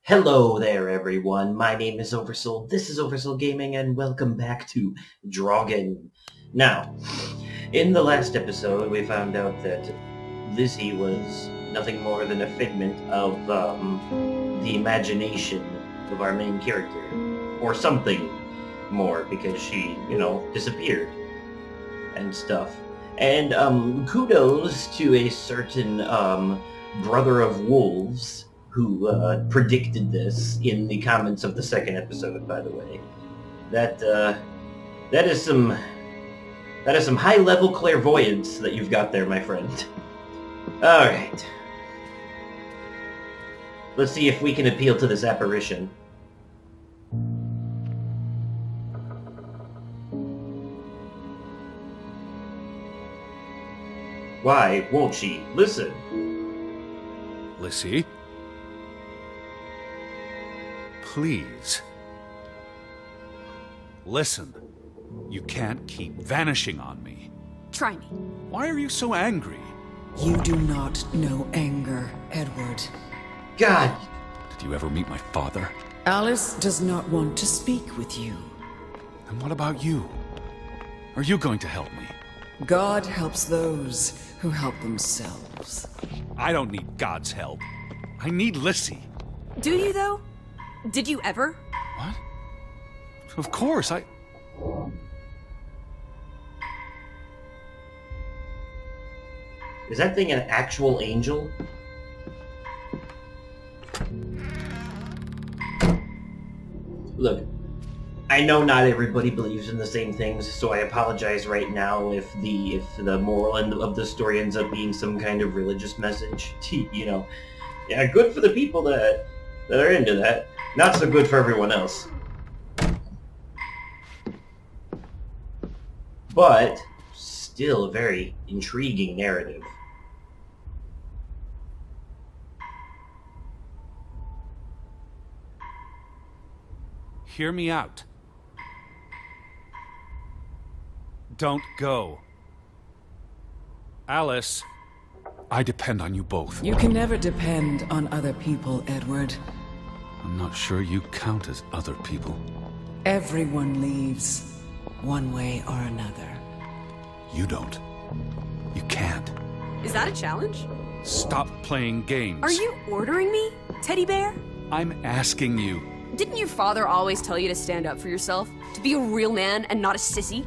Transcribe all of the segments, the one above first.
Hello there, everyone. My name is Oversoul. This is Oversoul Gaming, and welcome back to Draugen. Now, in the last episode, we found out that Lizzie was nothing more than a figment of the imagination of our main character, or something more, because she, disappeared and stuff. And kudos to a certain brother of wolves who predicted this in the comments of the second episode, by the way. That is some high level clairvoyance that you've got there, my friend. All right. Let's see if we can appeal to this apparition. Why won't she listen? Lizzie? Please. Listen. You can't keep vanishing on me. Try me. Why are you so angry? You do not know anger, Edward. God! Did you ever meet my father? Alice does not want to speak with you. And what about you? Are you going to help me? God helps those who help themselves. I don't need God's help. I need Lizzie. Do you, though? Did you ever? What? Of course, Is that thing an actual angel? Look, I know not everybody believes in the same things, so I apologize right now if the moral end of the story ends up being some kind of religious message. Yeah, good for the people that are into that. Not so good for everyone else. But still a very intriguing narrative. Hear me out. Don't go. Alice, I depend on you both. You can never depend on other people, Edward. I'm not sure you count as other people. Everyone leaves, one way or another. You don't. You can't. Is that a challenge? Stop playing games. Are you ordering me, teddy bear? I'm asking you. Didn't your father always tell you to stand up for yourself? To be a real man and not a sissy?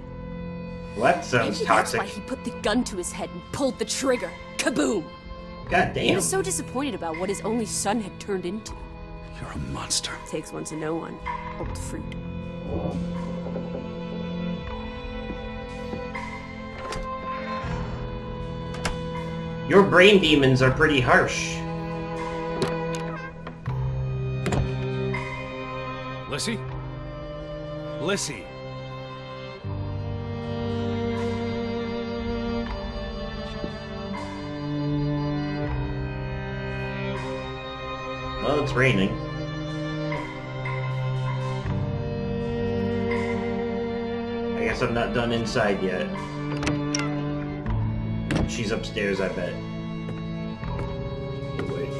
Well, that sounds Maybe toxic. that's why he put the gun to his head and pulled the trigger. Kaboom! God He damn. was so disappointed about what his only son had turned into. You're a monster. Takes one to know one. Old fruit. Your brain demons are pretty harsh. Lizzie? Lizzie! Well, it's raining. I guess I'm not done inside yet. She's upstairs, I bet. Wait.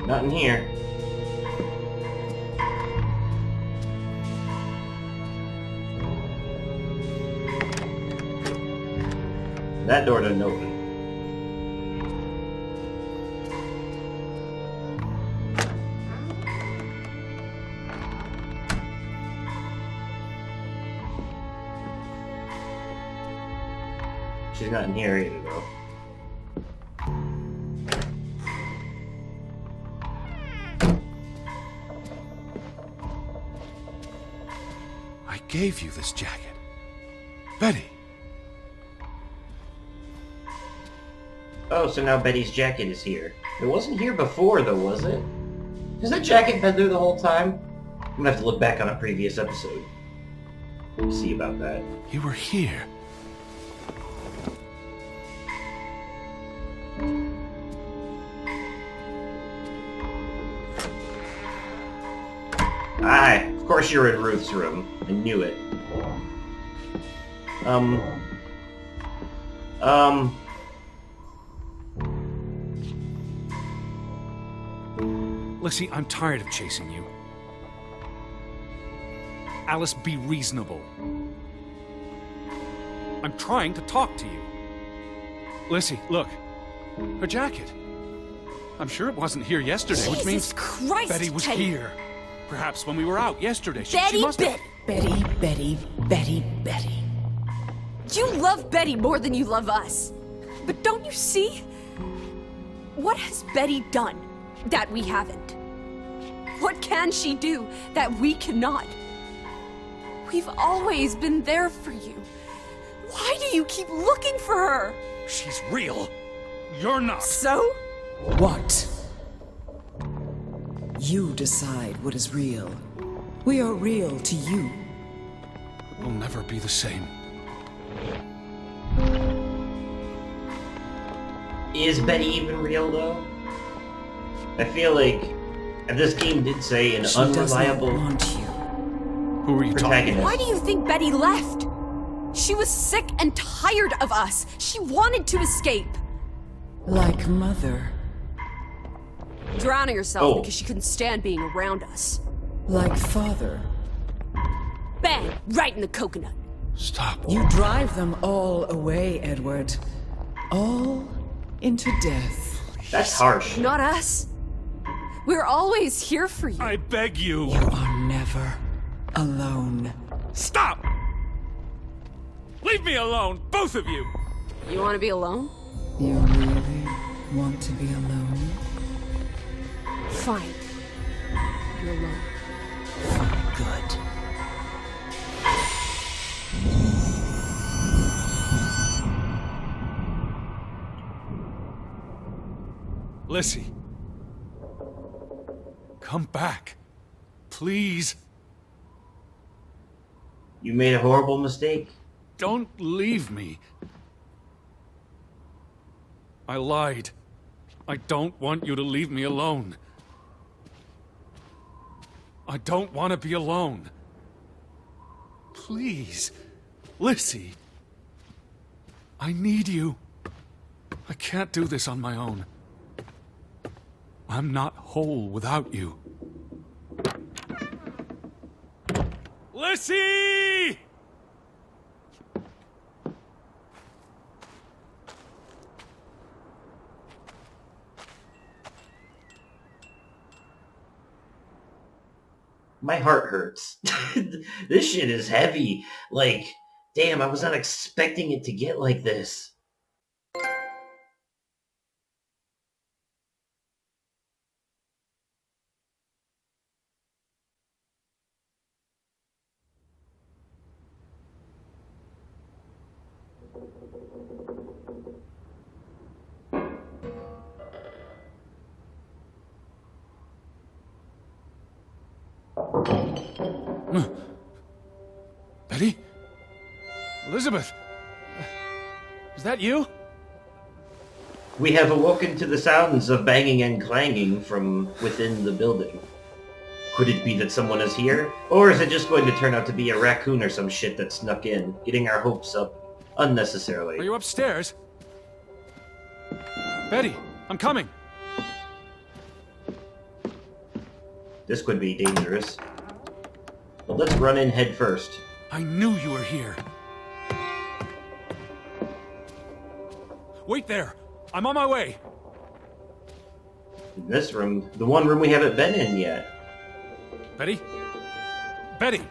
Not in here. That door doesn't open. She's not in here either, though. I gave you this jacket. Betty! Oh, so now Betty's jacket is here. It wasn't here before, though, was it? Has that jacket been there the whole time? I'm gonna have to look back on a previous episode. See about that. You were here. Aye, of course you're in Ruth's room. I knew it. Lissy, I'm tired of chasing you. Alice, be reasonable. I'm trying to talk to you. Lissy, look. Her jacket. I'm sure it wasn't here yesterday, which means Christ, Betty was Teddy. here. Perhaps when we were out yesterday. She Betty, must have... Betty. You love Betty more than you love us. But don't you see? What has Betty done that we haven't? What can she do that we cannot? We've always been there for you. Why do you keep looking for her? She's real. You're not. So? What? You decide what is real. We are real to you. We'll never be the same. Is Betty even real, though? I feel like this game did say an She does not unreliable want you. Who are you talking protagonist. about? Why do you think Betty left? She was sick and tired of us. She wanted to escape. Like Mother. Drowning herself Oh. because she couldn't stand being around us. Like Father. Bang! Right in the coconut. Stop. You drive them all away, Edward. All into death. That's harsh. Not us. We're always here for you. I beg you. You are never alone. Stop! Leave me alone, both of you! You want to be alone? You really want to be alone? Fine. You're alone. Good. Lissy. Come back. Please. You made a horrible mistake. Don't leave me. I lied. I don't want you to leave me alone. I don't want to be alone. Please. Lissy. I need you. I can't do this on my own. I'm not whole without you. Lissy! My heart hurts. This shit is heavy. Like, damn, I was not expecting it to get like this. Betty? Elizabeth? Is that you? We have awoken to the sounds of banging and clanging from within the building. Could it be that someone is here? Or is it just going to turn out to be a raccoon or some shit that snuck in, getting our hopes up unnecessarily? Are you upstairs? Betty, I'm coming. This could be dangerous. But let's run in head first. I knew you were here. Wait there. I'm on my way. In this room, the one room we haven't been in yet. Betty? Betty!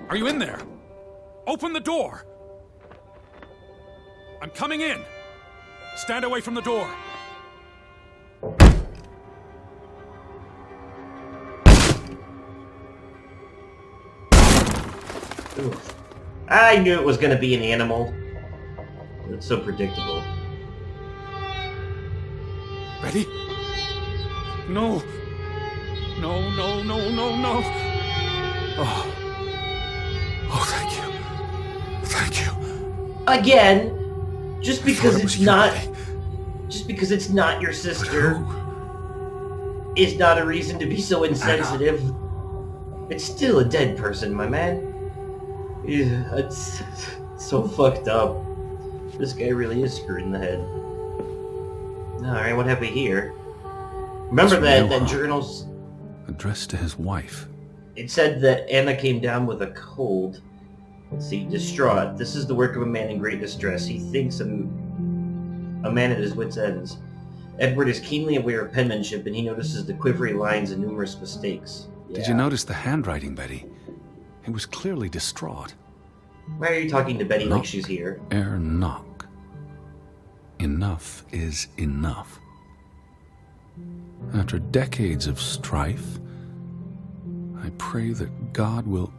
Are you in there? Open the door! I'm coming in! Stand away from the door! Oof. I knew it was going to be an animal. It's so predictable. Betty? No! No, no, no, no, no! Oh. Oh, thank you. Thank you. Again, just because it was it's you, not... Betty. Just because it's not your But sister who? is not a reason to be so insensitive. It's still a dead person, my man. Yeah, it's so fucked up. This guy really is screwed in the head. Alright, what have we here? Remember from that Johann, journals... addressed to his wife. It said that Anna came down with a cold. Let's see, distraught. This is the work of a man in great distress. He thinks a man at his wits' ends. Edward is keenly aware of penmanship, and he notices the quivery lines and numerous mistakes. Yeah. Did you notice the handwriting, Betty? He was clearly distraught. Why are you talking to Betty like Knock, she's here? ere knock. Enough is enough. After decades of strife, I pray that God will...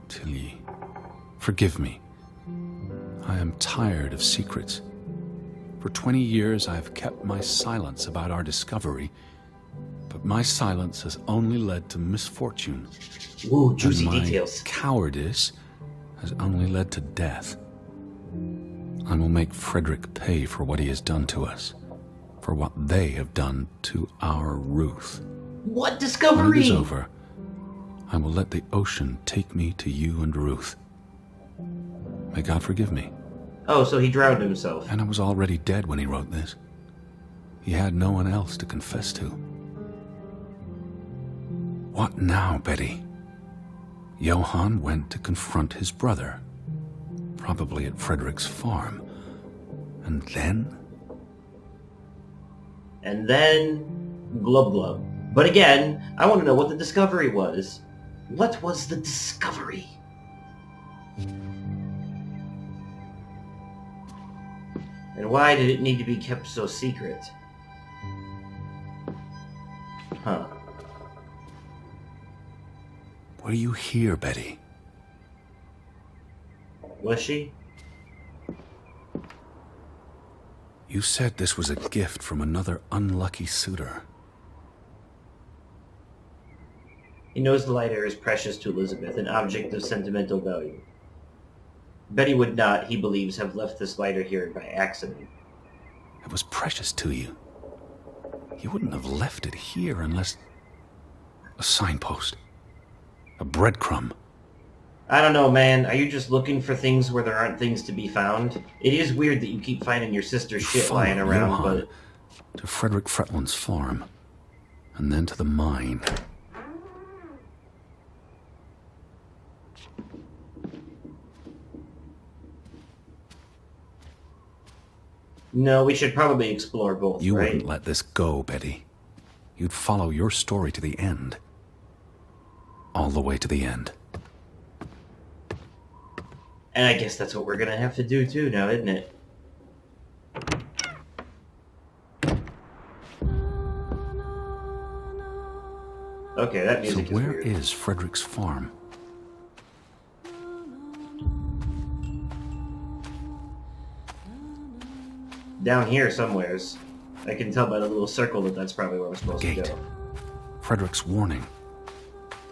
Tilly, forgive me. I am tired of secrets. For 20 years I have kept my silence about our discovery, but my silence has only led to misfortune. Ooh, juicy and my details. Cowardice has only led to death. I will make Frederick pay for what he has done to us, for what they have done to our Ruth. What When discovery? it is over, I will let the ocean take me to you and Ruth. May God forgive me. Oh, so he drowned himself. And I was already dead when he wrote this. He had no one else to confess to. What now, Betty? Johann went to confront his brother, probably at Frederick's farm. And then? And then... glub glub. But again, I want to know what the discovery was. What was the discovery? And why did it need to be kept so secret? Huh. Were you here, Betty? Was she? You said this was a gift from another unlucky suitor. He knows the lighter is precious to Elizabeth, an object of sentimental value. Betty would not, he believes, have left this lighter here by accident. It was precious to you. You wouldn't have left it here unless... a signpost. A breadcrumb. I don't know, man. Are you just looking for things where there aren't things to be found? It is weird that you keep finding your sister's shit Follow lying around, Johann but... to Frederick Fretland's farm, and then to the mine. No, we should probably explore both, You right? wouldn't let this go, Betty. You'd follow your story to the end. All the way to the end. And I guess that's what we're gonna have to do too now, isn't it? Okay, that So music is where weird. is Frederick's farm? Down here somewheres. I can tell by the little circle that that's probably where we're supposed to Gate. go. Frederick's warning.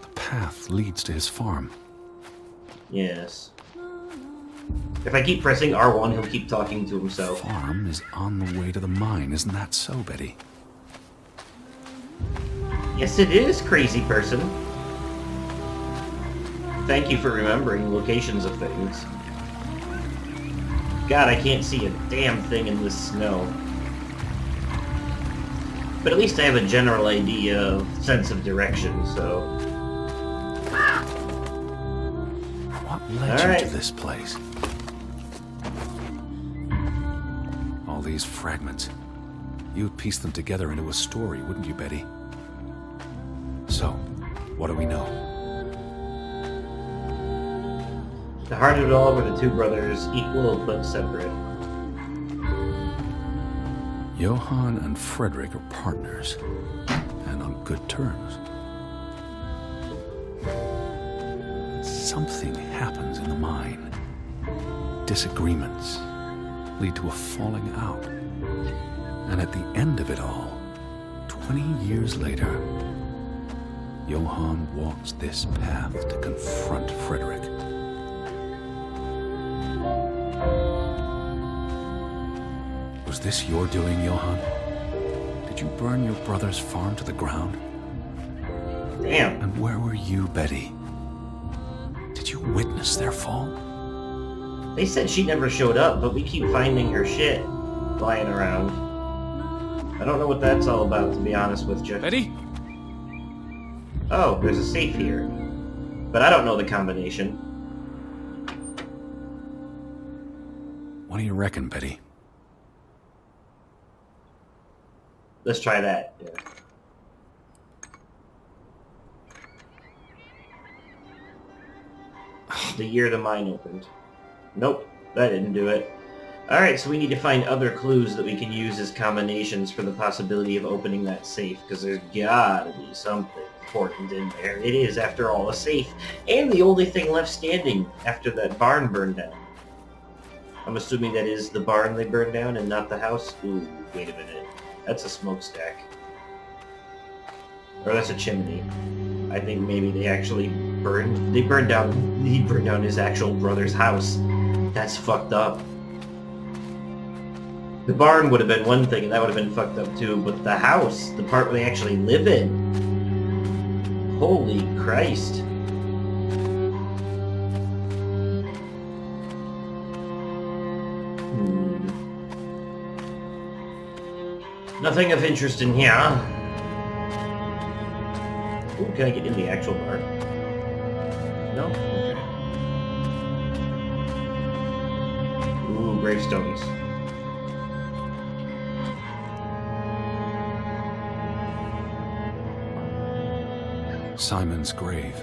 The path leads to his farm. Yes. If I keep pressing R1, he'll keep talking to himself. Farm is on the way to the mine, isn't that so, Betty? Yes, it is, crazy person. Thank you for remembering locations of things. God, I can't see a damn thing in this snow. But at least I have a general idea, sense of direction, so... What led All you right. to this place? All these fragments. You'd piece them together into a story, wouldn't you, Betty? So, what do we know? The heart of it all were the two brothers, equal but separate. Johann and Frederick are partners, and on good terms. Something happens in the mine. Disagreements lead to a falling out. And at the end of it all, 20 years later, Johann walks this path to confront Frederick. Was this your doing, Johann? Did you burn your brother's farm to the ground? Damn. And where were you, Betty? Did you witness their fall? They said she never showed up, but we keep finding her shit lying around. I don't know what that's all about, to be honest with you. Betty? Oh, there's a safe here. But I don't know the combination. What do you reckon, Betty? Let's try that. Yeah. The year the mine opened. Nope, that didn't do it. Alright, so we need to find other clues that we can use as combinations for the possibility of opening that safe, because there's gotta be something important in there. It is, after all, a safe, and the only thing left standing after that barn burned down. I'm assuming that is the barn they burned down and not the house? Ooh, wait a minute. That's a smokestack. Or that's a chimney. I think maybe they actually he burned down his actual brother's house. That's fucked up. The barn would have been one thing, and that would have been fucked up too, but the house, the part where they actually live in. Holy Christ. Nothing of interest in here. Ooh, can I get in the actual bar? No? Okay. Ooh, gravestones. Simon's grave.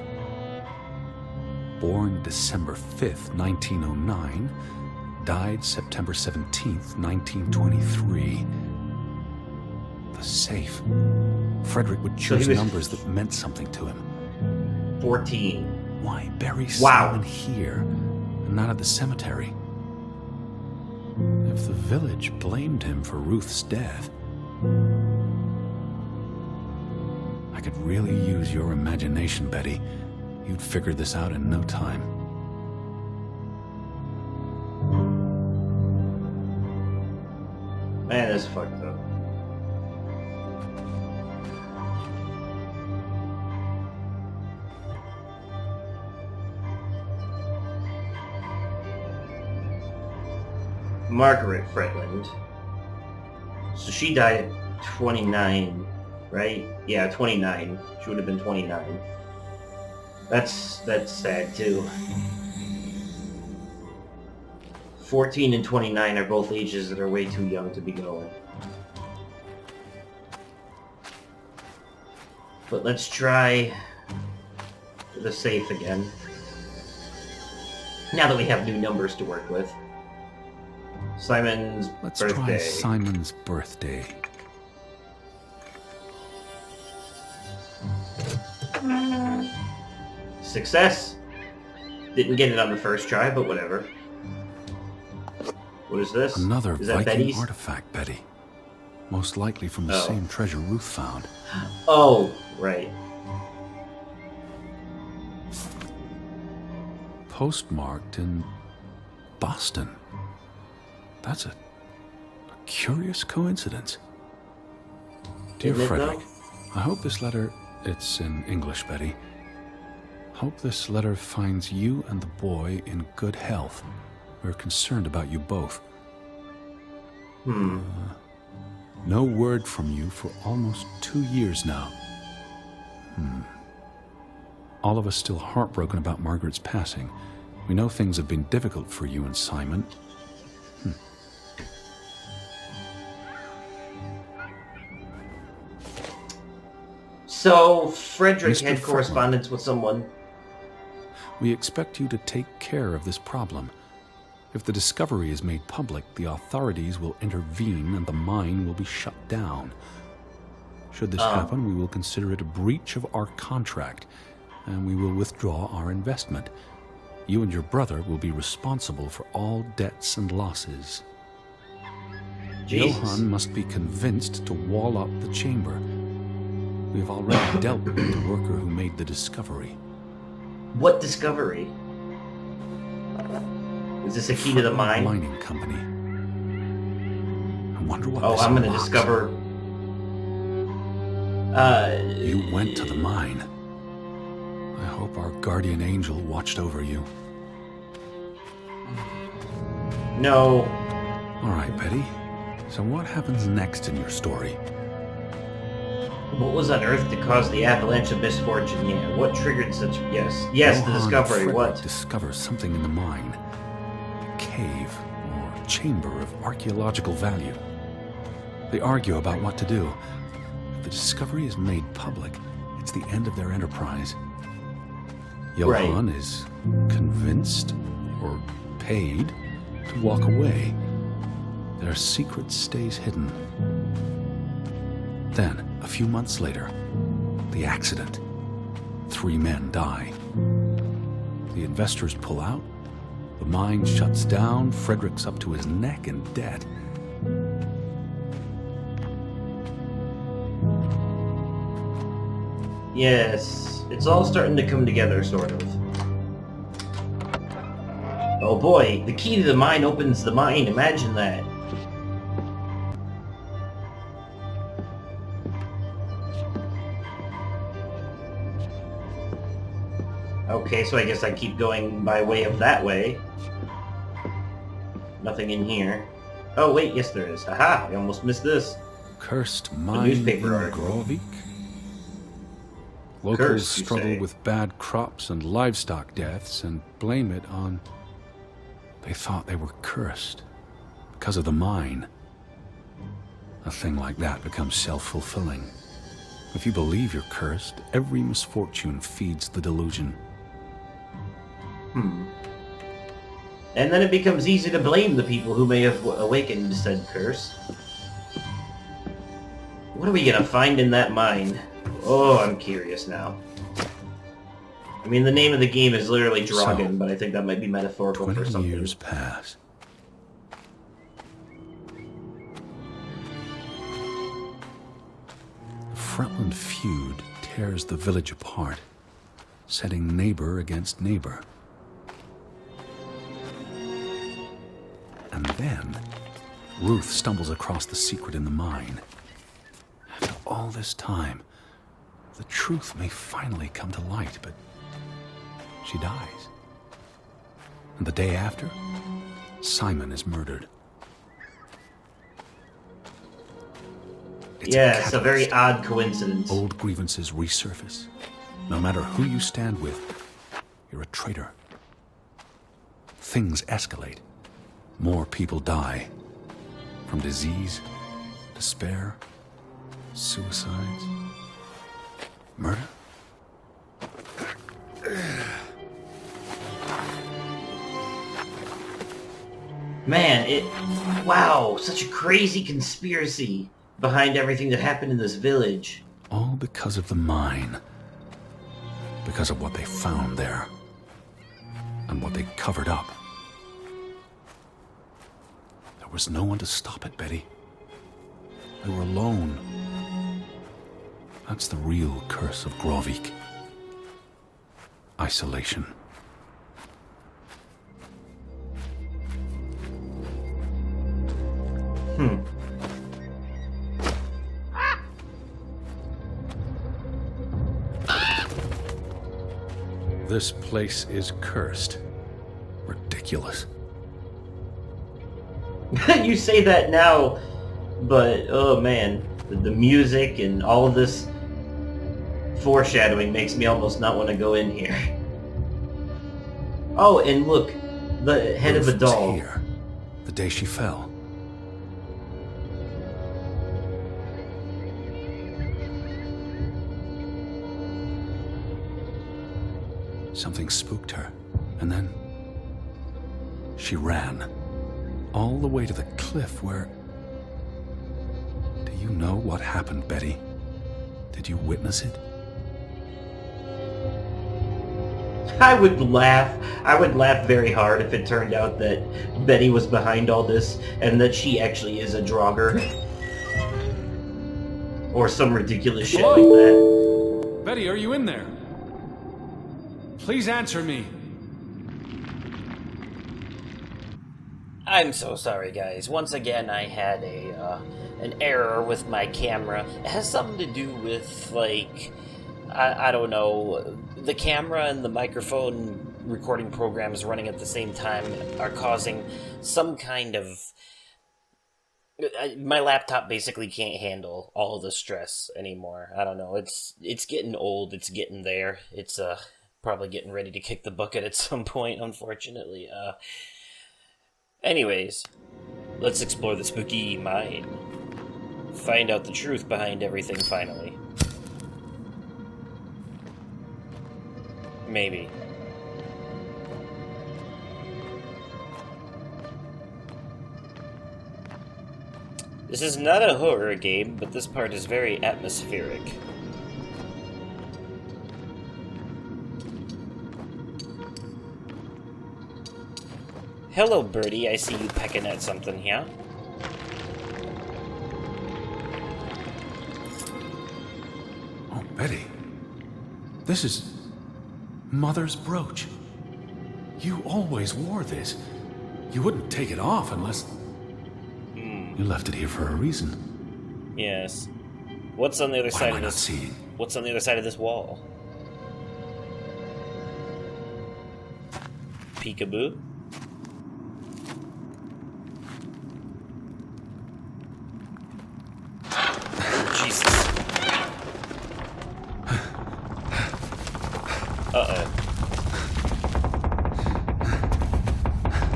Born December 5th, 1909. Died September 17th, 1923. The safe. Frederick would choose numbers that meant something to him. 14. Why bury Simon here and not at the cemetery? If the village blamed him for Ruth's death, I could really use your imagination, Betty. You'd figure this out in no time. Man, that's fucked up. Margaret Fretland. So she died at 29, right? Yeah, 29. She would have been 29. That's sad too. 14 and 29 are both ages that are way too young to be going. But let's try the safe again. Now that we have new numbers to work with. Simon's Let's birthday. try Simon's birthday. Success! Didn't get it on the first try, but whatever. What is this? Another is that Viking Betty's? artifact, Betty. Most likely from the same treasure Ruth found. Oh, right. Postmarked in Boston. That's a curious coincidence. Dear Isn't it, Frederick, though? I hope this letter... It's in English, Betty. Hope this letter finds you and the boy in good health. We're concerned about you both. No word from you for almost 2 years now. All of us still heartbroken about Margaret's passing. We know things have been difficult for you and Simon. So, Frederick Mr. had Fretland. correspondence with someone. We expect you to take care of this problem. If the discovery is made public, the authorities will intervene and the mine will be shut down. Should this happen, we will consider it a breach of our contract, and we will withdraw our investment. You and your brother will be responsible for all debts and losses. Jesus. Johann must be convinced to wall up the chamber. We have already dealt with the worker who made the discovery. What discovery? Is this a key to the mine? Mining company. I wonder what Oh, this I'm gonna unlocks. discover... You went to the mine. I hope our guardian angel watched over you. No. All right, Betty. So what happens next in your story? What was unearthed to cause the avalanche of misfortune? Yeah. What triggered such... Yes, the Johann discovery. Friedrich What? discovers something in the mine. A cave or chamber of archaeological value. They argue about what to do. If the discovery is made public, it's the end of their enterprise. Johann is convinced, or paid, to walk away. Their secret stays hidden. Then, a few months later, the accident. 3 men die. The investors pull out. The mine shuts down. Frederick's up to his neck in debt. Yes, it's all starting to come together, sort of. Oh boy, the key to the mine opens the mine. Imagine that. Okay, so I guess I keep going by way of that way. Nothing in here. Oh wait, yes there is. Haha, I almost missed this. Cursed mine in newspaper article. Grovik? Locals Cursed, you struggle say? with bad crops and livestock deaths and blame it on... They thought they were cursed because of the mine. A thing like that becomes self-fulfilling. If you believe you're cursed, every misfortune feeds the delusion. And then it becomes easy to blame the people who may have awakened said curse. What are we gonna find in that mine? Oh, I'm curious now. I mean, the name of the game is literally Draugen, So, but I think that might be metaphorical for 20 something. years pass. The Fretland feud tears the village apart, setting neighbor against neighbor. And then, Ruth stumbles across the secret in the mine. After all this time, the truth may finally come to light, but she dies. And the day after, Simon is murdered. It's Yes, a very catalyst. odd coincidence. Old grievances resurface. No matter who you stand with, you're a traitor. Things escalate. More people die. From disease, despair, suicides, murder. Man, wow, such a crazy conspiracy behind everything that happened in this village. All because of the mine. Because of what they found there. And what they covered up. There was no one to stop it, Betty. They were alone. That's the real curse of Grovik. Isolation. This place is cursed. Ridiculous. You say that now, but oh man, the music and all of this foreshadowing makes me almost not want to go in here. Oh, and look, the head of a Ruth was doll. here, the day she fell. Something spooked her, and then she ran all the way to the cliff where... Do you know what happened, Betty? Did you witness it? I would laugh very hard if it turned out that Betty was behind all this and that she actually is a Drauger. Or some ridiculous shit like that. Betty, are you in there? Please answer me. I'm so sorry, guys. Once again, I had an error with my camera. It has something to do with, like, I don't know, the camera and the microphone recording programs running at the same time are causing some kind of My laptop basically can't handle all of the stress anymore. I don't know. It's getting old. It's getting there. It's probably getting ready to kick the bucket at some point, unfortunately. Anyways, let's explore the spooky mine. Find out the truth behind everything finally. Maybe. This is not a horror game, but this part is very atmospheric. Hello, birdie. I see you pecking at something here. Oh, Betty. This is Mother's brooch. You always wore this. You wouldn't take it off unless... You left it here for a reason. Yes. What's on the other side of this? Seeing? What's on the other side of this wall? Peekaboo. Jesus. Uh-oh.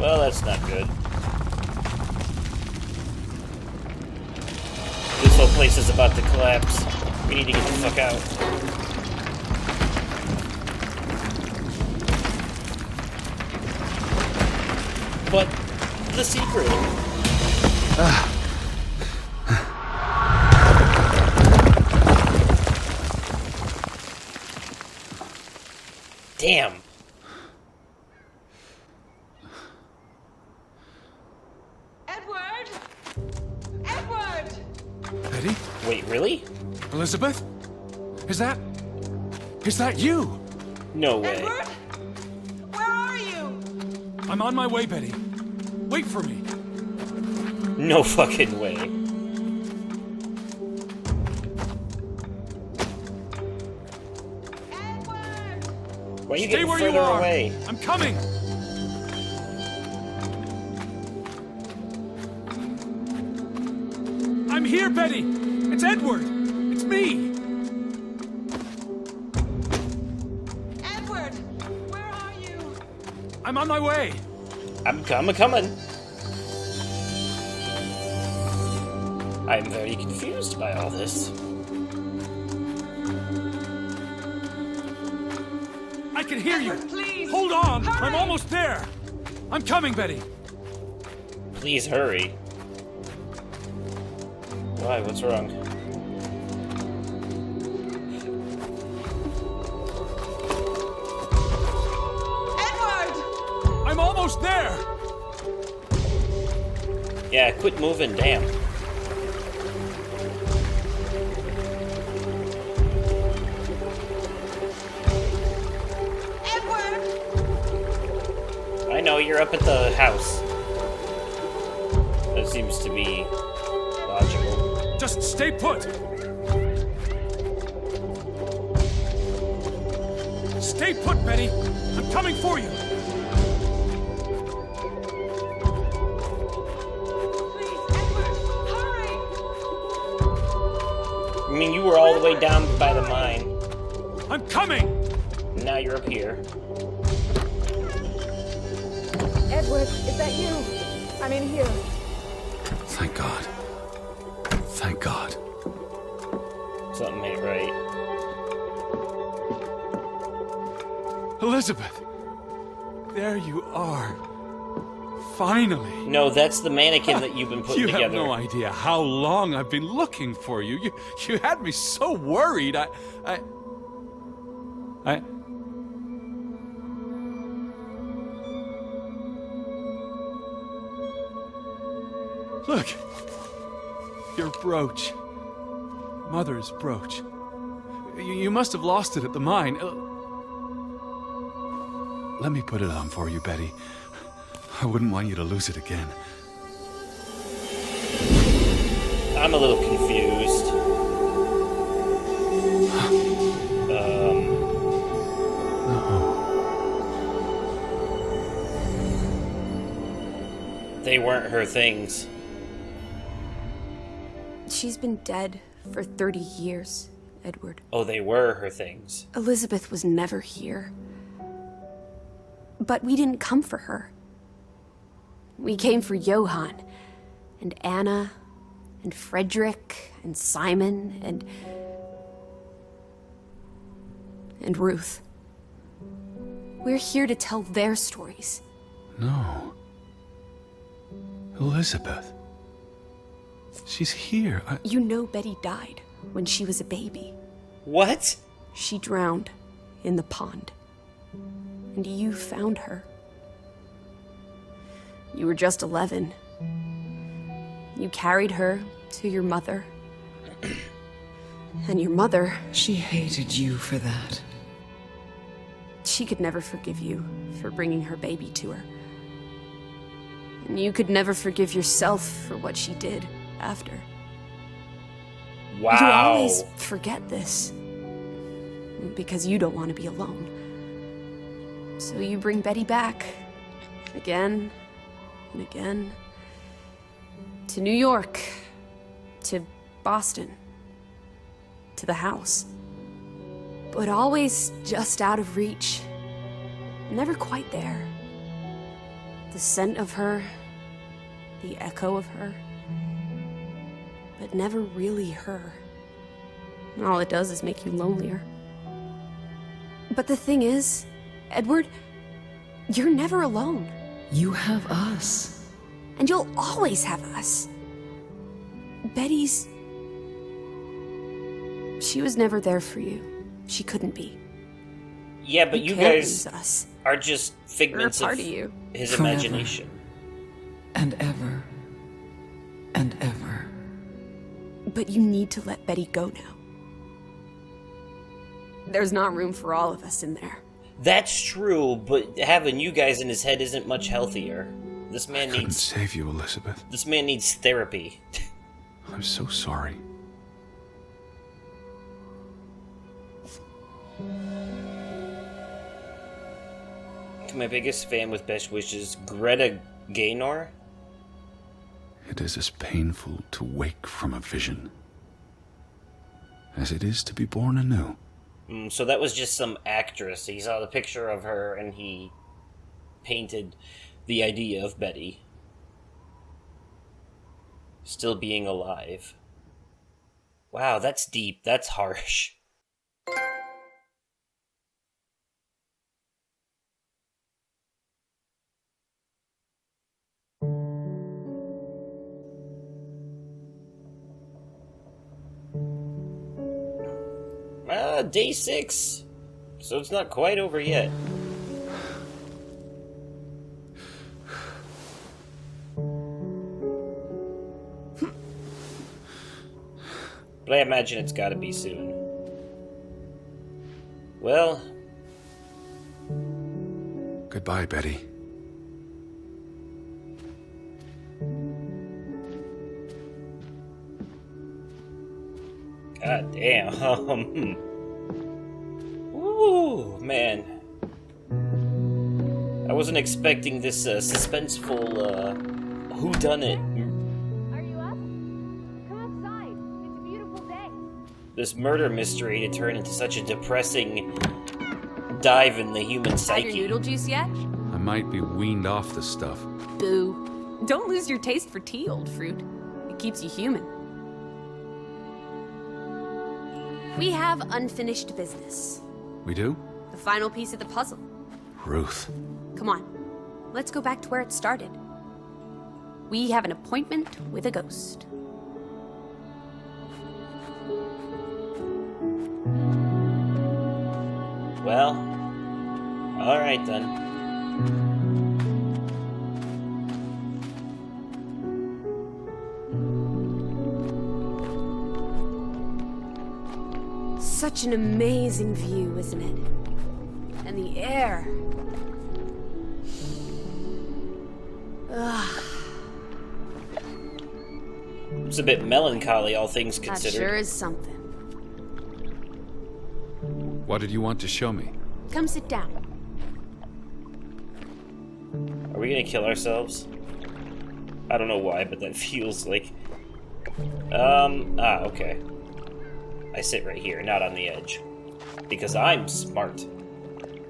Well, that's not good. This whole place is about to collapse. We need to get the fuck out. But the secret. Damn. Edward! Edward! Betty? Wait, really? Elizabeth? Is that you? No way. Edward? Where are you? I'm on my way, Betty. Wait for me. No fucking way. Edward! Why are you Stay getting where further you are. away? I'm coming. I'm here, Betty. It's Edward. It's me. Edward! Where are you? I'm on my way. I'm coming. I'm very confused by all this. I can hear you. Edward, please. Hold on. Hurry. I'm almost there. I'm coming, Betty. Please hurry. Why? What's wrong? Edward! I'm almost there. Yeah, quit moving, damn. Edward! I know, you're up at the house. That seems to be logical. Just stay put. Stay put, Betty. I'm coming for you. Please, Edward, hurry! I mean, you were all the way down by the mine. I'm coming. Now you're up here. Edward, is that you? I'm in here. Thank God. Thank God. Something ain't right. Elizabeth. There you are. Finally. No, that's the mannequin that you've been putting You together. have no idea how long I've been looking for you. You had me so worried. I Look. Your brooch. Mother's brooch. You must have lost it at the mine. Let me put it on for you, Betty. I wouldn't want you to lose it again. I'm a little confused. They weren't her things. She's been dead for 30 years, Edward. Oh, they were her things. Elizabeth was never here. But we didn't come for her. We came for Johann, and Anna, and Frederick, and Simon, and Ruth. We're here to tell their stories. No. Elizabeth. She's here. You know Betty died when she was a baby. What? She drowned in the pond. And you found her. You were just 11. You carried her to your mother. And your mother... She hated you for that. She could never forgive you for bringing her baby to her. And you could never forgive yourself for what she did after. Wow. You always forget this. Because you don't want to be alone. So you bring Betty back. Again and again. To New York. To Boston. To the house. But always just out of reach. Never quite there. The scent of her. The echo of her. But never really her. And all it does is make you lonelier. But the thing is, Edward, you're never alone. You have us. And you'll always have us. Betty's... She was never there for you. She couldn't be. Yeah, but you can't guys lose us. are just figments We're a part of of you. his Forever. imagination. And ever. And ever. But you need to let Betty go now. There's not room for all of us in there. That's true, but having you guys in his head isn't much healthier. This man Couldn't needs save you, Elizabeth. this man needs therapy. I'm so sorry. To my biggest fan with best wishes, Greta Gaynor. It is as painful to wake from a vision as it is to be born anew. So that was just some actress. He saw the picture of her and he painted the idea of Betty still being alive. Wow, that's deep. That's harsh. Day 6. So it's not quite over yet. But I imagine it's gotta be soon. Well... Goodbye, Betty. God damn. Ooh, man. I wasn't expecting this suspenseful whodunit. Are you up? Come outside. It's a beautiful day. This murder mystery to turn into such a depressing dive in the human Had your psyche. noodle juice yet? I might be weaned off the stuff. Boo. Don't lose your taste for tea, old fruit. It keeps you human. We have unfinished business. We do? The final piece of the puzzle. Ruth. Come on. Let's go back to where it started. We have an appointment with a ghost. Well, alright then. Such an amazing view, isn't it? And the air. Ugh, It's a bit melancholy, all things that considered. sure is something. What did you want to show me? Come sit down. Are we gonna kill ourselves? I don't know why, but that feels like Okay. I sit right here, not on the edge. Because I'm smart.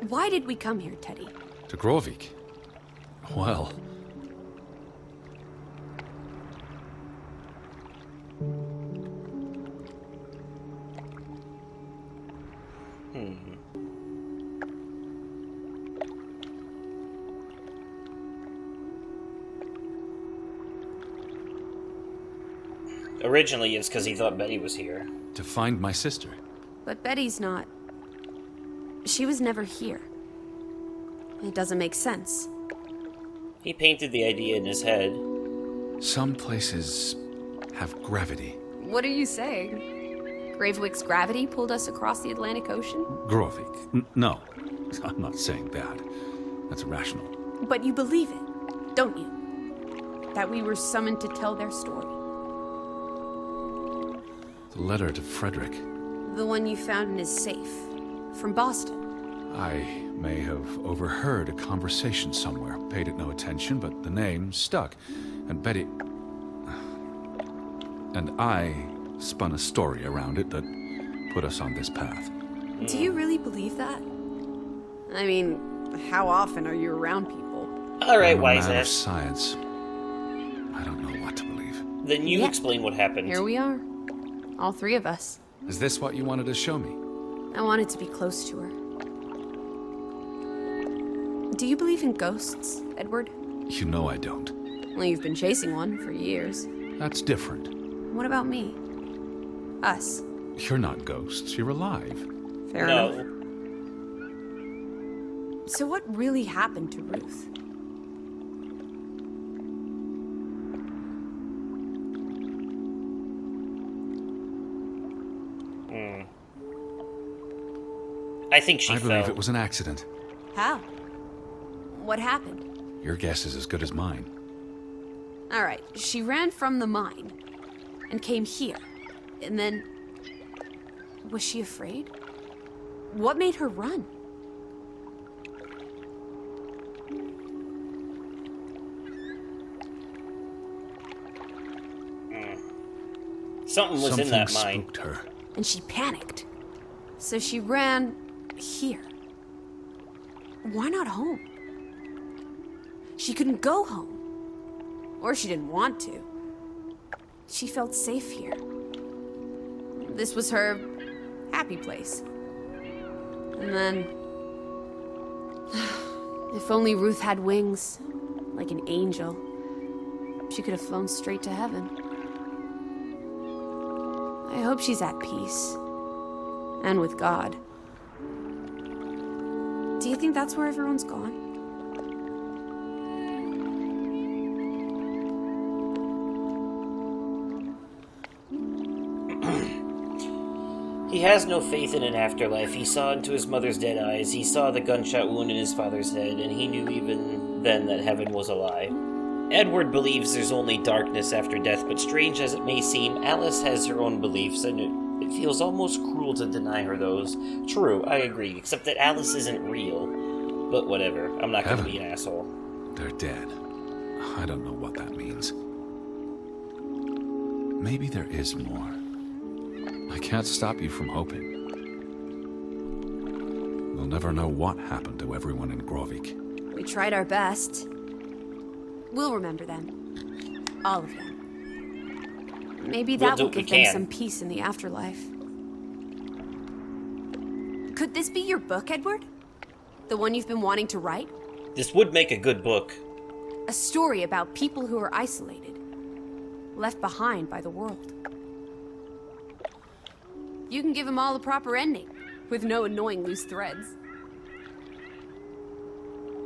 Why did we come here, Teddy? To Grovik. Well... Originally, it's because he thought Betty was here. to find my sister. But Betty's not. She was never here. It doesn't make sense. He painted the idea in his head. Some places have gravity. What are you saying? Gravewick's gravity pulled us across the Atlantic Ocean? Grovik. No, I'm not saying that. That's irrational. But you believe it, don't you? That we were summoned to tell their story. The letter to Frederick. The one you found in his safe. From Boston. I may have overheard a conversation somewhere, paid it no attention, but the name stuck. And Betty... And I spun a story around it that put us on this path. Do you really believe that? I mean, how often are you around people? Alright, I'm a wise man of ass. science. I don't know what to believe. Then you Yeah. explain what happened. Here we are. All three of us. Is this what you wanted to show me? I wanted to be close to her. Do you believe in ghosts, Edward? You know I don't. Well, you've been chasing one for years. That's different. What about me? Us. You're not ghosts, you're alive. Fair enough. No. So what really happened to Ruth? I think she I fell. believe it was an accident. How? What happened? Your guess is as good as mine. All right, she ran from the mine and came here. And then... Was she afraid? What made her run? Something was Something in that mine. spooked her. And she panicked. So she ran here. Why not home? She couldn't go home. Or she didn't want to. She felt safe here. This was her happy place. And then... If only Ruth had wings, like an angel, she could have flown straight to heaven. I hope she's at peace. And with God. Do you think that's where everyone's gone? He has no faith in an afterlife. He saw into his mother's dead eyes. He saw the gunshot wound in his father's head, and he knew even then that heaven was a lie. Edward believes there's only darkness after death, but strange as it may seem, Alice has her own beliefs, and it feels almost cruel to deny her those. True, I agree, except that Alice isn't real. But whatever, I'm not gonna be an asshole. They're dead. I don't know what that means. Maybe there is more. I can't stop you from hoping. We'll never know what happened to everyone in Grovik. We tried our best. We'll remember them. All of them. Maybe that do will what we give them can. some peace in the afterlife. Could this be your book, Edward? The one you've been wanting to write? This would make a good book. A story about people who are isolated, left behind by the world. You can give them all a proper ending, with no annoying loose threads.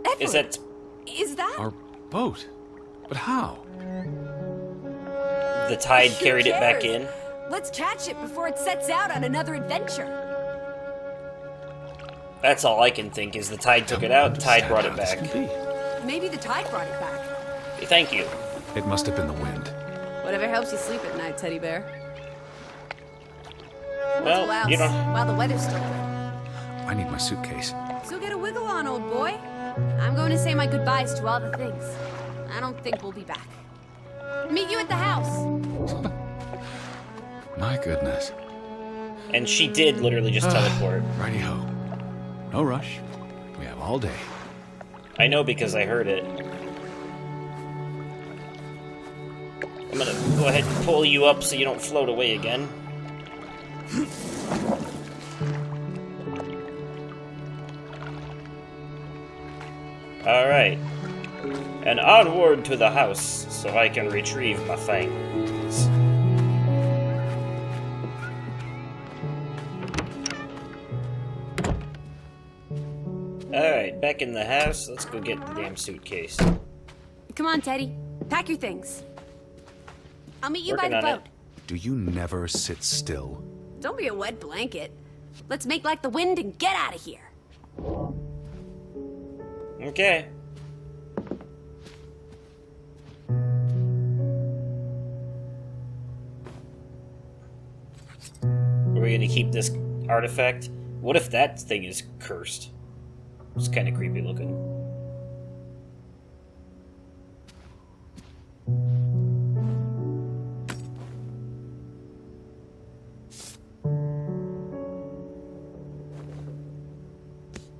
Edward, Is that... Is that? Our boat? But how? the tide Who carried it back cares? in? Let's catch it before it sets out on another adventure. That's all I can think, is the tide took it out, the tide brought it How this back. can be. Maybe the tide brought it back. Thank you. It must have been the wind. Whatever helps you sleep at night, teddy bear. Well, you know... While the weather's still good. I need my suitcase. So get a wiggle on, old boy. I'm going to say my goodbyes to all the things. I don't think we'll be back. Meet you at the house. My goodness. And she did literally just teleport. Righty-ho. No rush. We have all day. I know because I heard it. I'm gonna go ahead and pull you up so you don't float away again. Alright. And onward to the house so I can retrieve my things. Alright, back in the house. Let's go get the damn suitcase. Come on, Teddy. Pack your things. I'll meet you Working by the on boat. Do you never sit still? Don't be a wet blanket. Let's make like the wind and get out of here. Okay. Are we gonna keep this artifact? What if that thing is cursed? It's kind of creepy looking.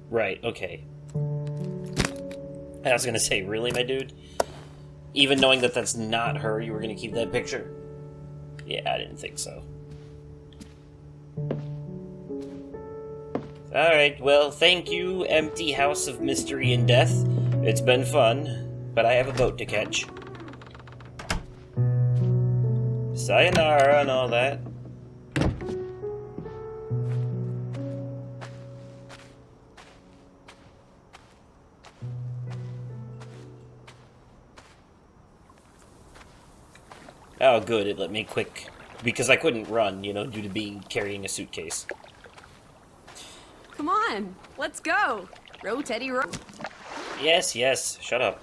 Right, okay. I was gonna say, really, my dude? Even knowing that that's not her, you were gonna keep that picture? Yeah, I didn't think so. Alright, well, thank you, empty house of mystery and death. It's been fun, but I have a boat to catch. Sayonara and all that. Oh, good, it let me quick. Because I couldn't run, you know, due to carrying a suitcase. Come on, let's go. Row, Teddy, row. Yes, yes, shut up.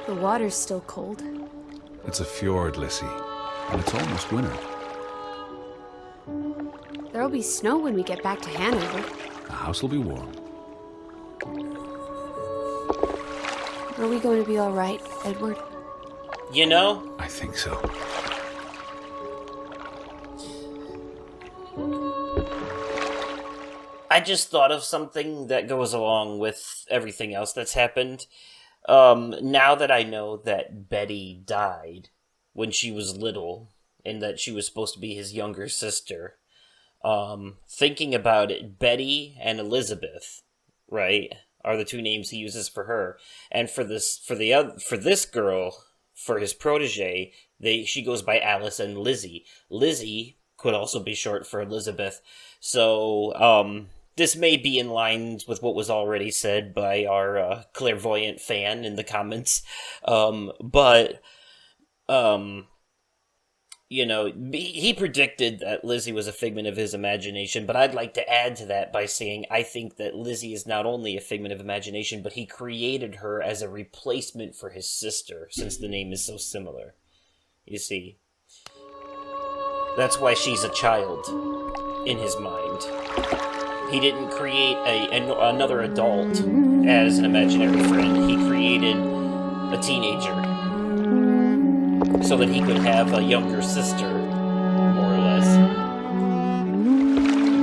The water's still cold. It's a fjord, Lissy. And it's almost winter. There'll be snow when we get back to Hanover. The house will be warm. Are we going to be all right, Edward? You know, I think so. I just thought of something that goes along with everything else that's happened. Now that I know that Betty died when she was little, and that she was supposed to be his younger sister, thinking about it, Betty and Elizabeth, right, are the two names he uses for her. And for this girl, for his protege, she goes by Alice and Lizzie. Lizzie could also be short for Elizabeth. So, this may be in line with what was already said by our clairvoyant fan in the comments. You know, he predicted that Lizzie was a figment of his imagination, but I'd like to add to that by saying I think that Lizzie is not only a figment of imagination, but he created her as a replacement for his sister, since the name is so similar. You see? That's why she's a child in his mind. He didn't create another adult as an imaginary friend. He created a teenager so that he could have a younger sister, more or less.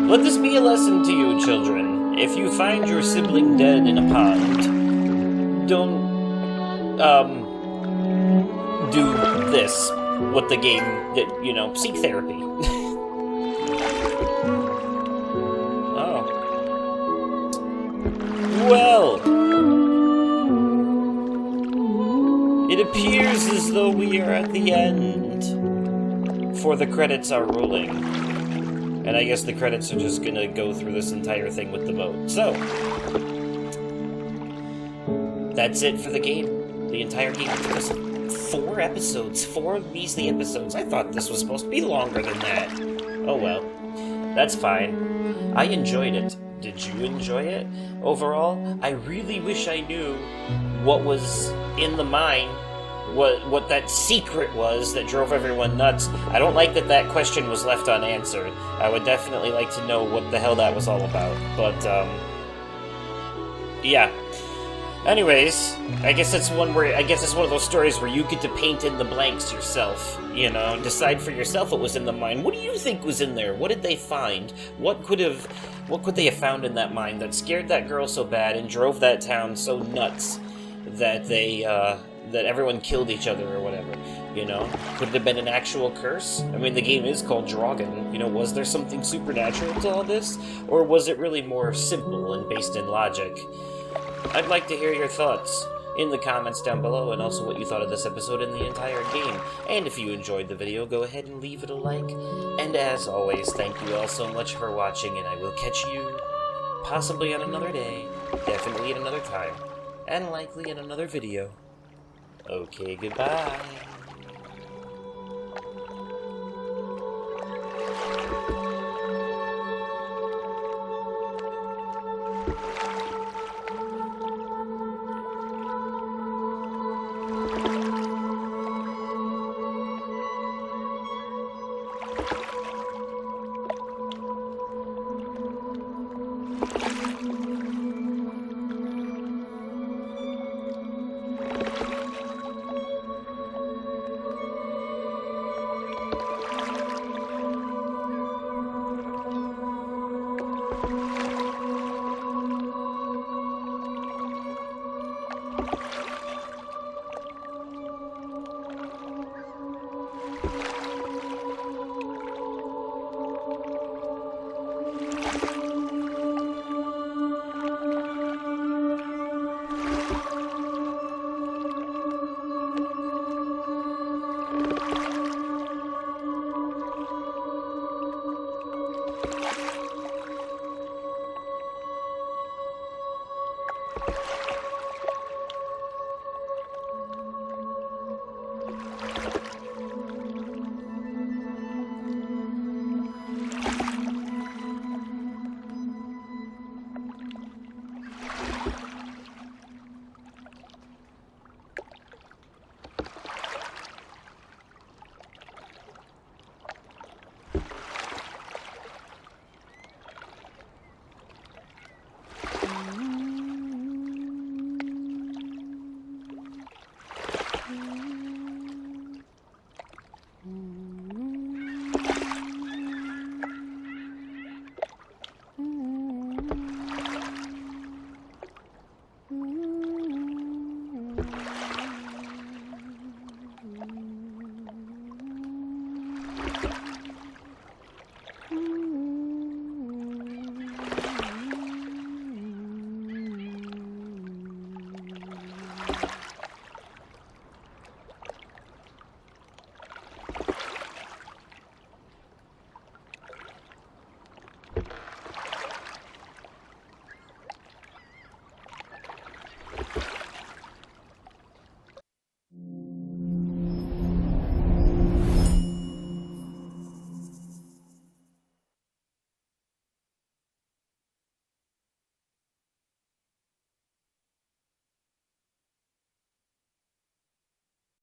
Let this be a lesson to you, children. If you find your sibling dead in a pond, don't, do this with the game that, you know, seek therapy. Oh. Well, it appears as though we are at the end, for the credits are rolling. And I guess the credits are just gonna go through this entire thing with the boat. So, that's it for the game. The entire game took us 4 episodes, 4 measly episodes. I thought this was supposed to be longer than that. Oh well, that's fine. I enjoyed it. Did you enjoy it overall? I really wish I knew what was in the mine, what that secret was that drove everyone nuts. I don't like that that question was left unanswered. I would definitely like to know what the hell that was all about. But, yeah. Anyways, I guess it's one of those stories where you get to paint in the blanks yourself, you know, decide for yourself what was in the mine. What do you think was in there? What did they find? What could they have found in that mine that scared that girl so bad and drove that town so nuts that that everyone killed each other or whatever, you know? Could it have been an actual curse? I mean, the game is called Draugen, you know, was there something supernatural to all this? Or was it really more simple and based in logic? I'd like to hear your thoughts in the comments down below, and also what you thought of this episode and the entire game. And if you enjoyed the video, go ahead and leave it a like. And as always, thank you all so much for watching, and I will catch you possibly on another day, definitely at another time, and likely in another video. Okay, goodbye.